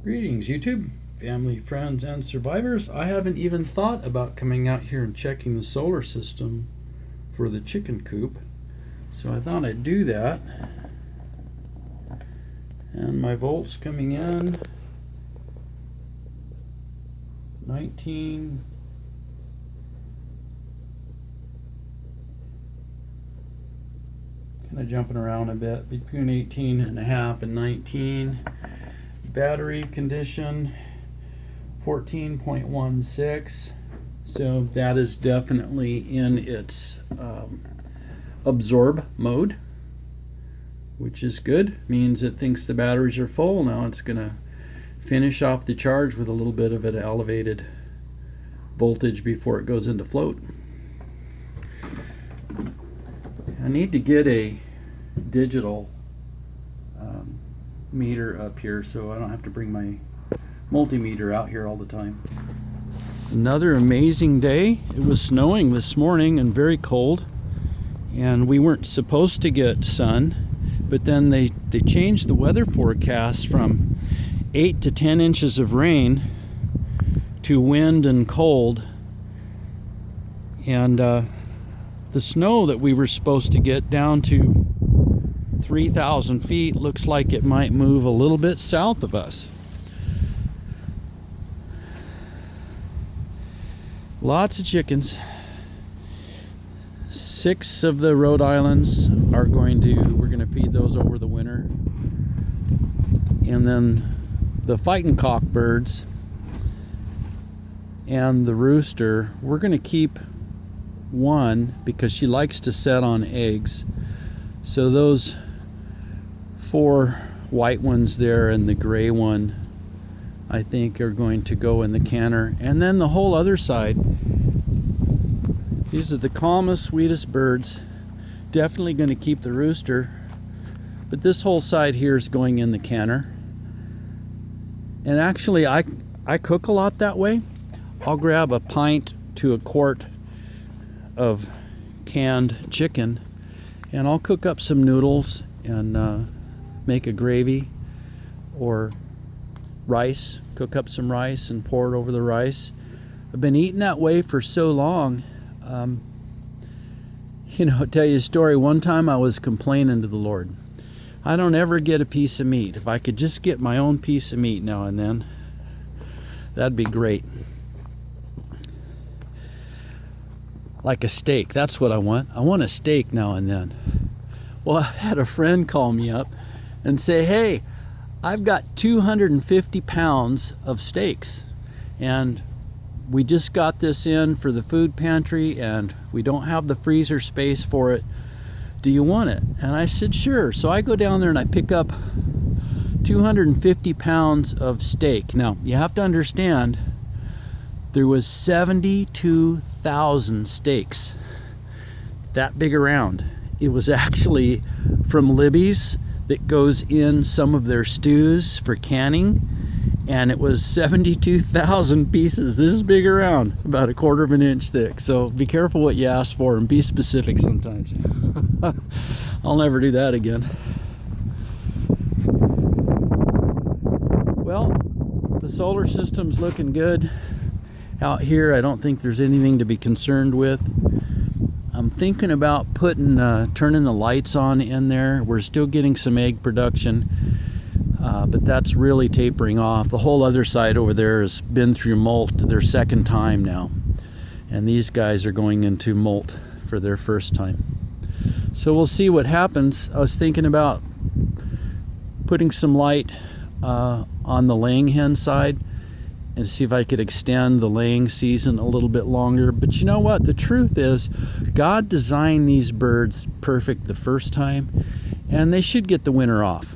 Greetings, YouTube, family, friends, and survivors. I haven't even thought about coming out here and checking the solar system for the chicken coop, so I thought I'd do that. And my volts coming in 19. Kind of jumping around a bit between 18 and a half and 19. Battery condition 14.16, so that is definitely in its absorb mode, which is good. Means it thinks the batteries are full. Now it's gonna finish off the charge with a little bit of an elevated voltage before it goes into float. I need to get a digital meter up here so I don't have to bring my multimeter out here all the time. Another amazing day. It was snowing this morning and very cold, and we weren't supposed to get sun, but then they changed the weather forecast from 8 to 10 inches of rain to wind and cold, and the snow that we were supposed to get down to 3,000 feet looks like it might move a little bit south of us. Lots of chickens. 6 of the Rhode Islands we're going to feed those over the winter. And then the fighting cock birds and the rooster, we're going to keep one because she likes to set on eggs. So those 4 white ones there and the gray one, I think, are going to go in the canner. And then the whole other side, these are the calmest, sweetest birds. Definitely going to keep the rooster, but this whole side here is going in the canner. And actually I cook a lot that way. I'll grab a pint to a quart of canned chicken, and I'll cook up some noodles and make a gravy, or rice, cook up some rice and pour it over the rice. I've been eating that way for so long. I'll tell you a story. One time I was complaining to the Lord, I don't ever get a piece of meat. If I could just get my own piece of meat now and then, that'd be great. Like a steak, that's what I want. I want a steak now and then. Well, I've had a friend call me up and say, hey, I've got 250 pounds of steaks, and we just got this in for the food pantry and we don't have the freezer space for it. Do you want it? And I said, sure. So I go down there and I pick up 250 pounds of steak. Now, you have to understand, there was 72,000 steaks that big around. It was actually from Libby's that goes in some of their stews for canning, and it was 72,000 pieces this big around, about 1/4 of an inch thick. So be careful what you ask for and be specific sometimes. I'll never do that again. Well, the solar system's looking good out here. I don't think there's anything to be concerned with. I'm thinking about turning the lights on in there. We're still getting some egg production, but that's really tapering off. The whole other side over there has been through molt their second time now, and these guys are going into molt for their first time. So we'll see what happens. I was thinking about putting some light on the laying hen side and see if I could extend the laying season a little bit longer. But you know what? The truth is, God designed these birds perfect the first time, and they should get the winter off.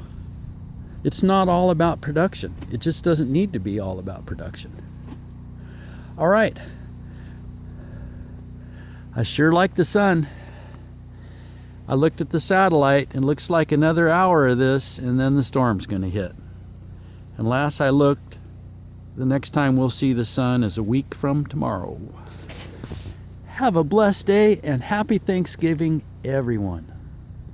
It's not all about production. It just doesn't need to be all about production. All right. I sure like the sun. I looked at the satellite, and it looks like another hour of this, and then the storm's going to hit. And last I looked, the next time we'll see the sun is a week from tomorrow. Have a blessed day and happy Thanksgiving, everyone.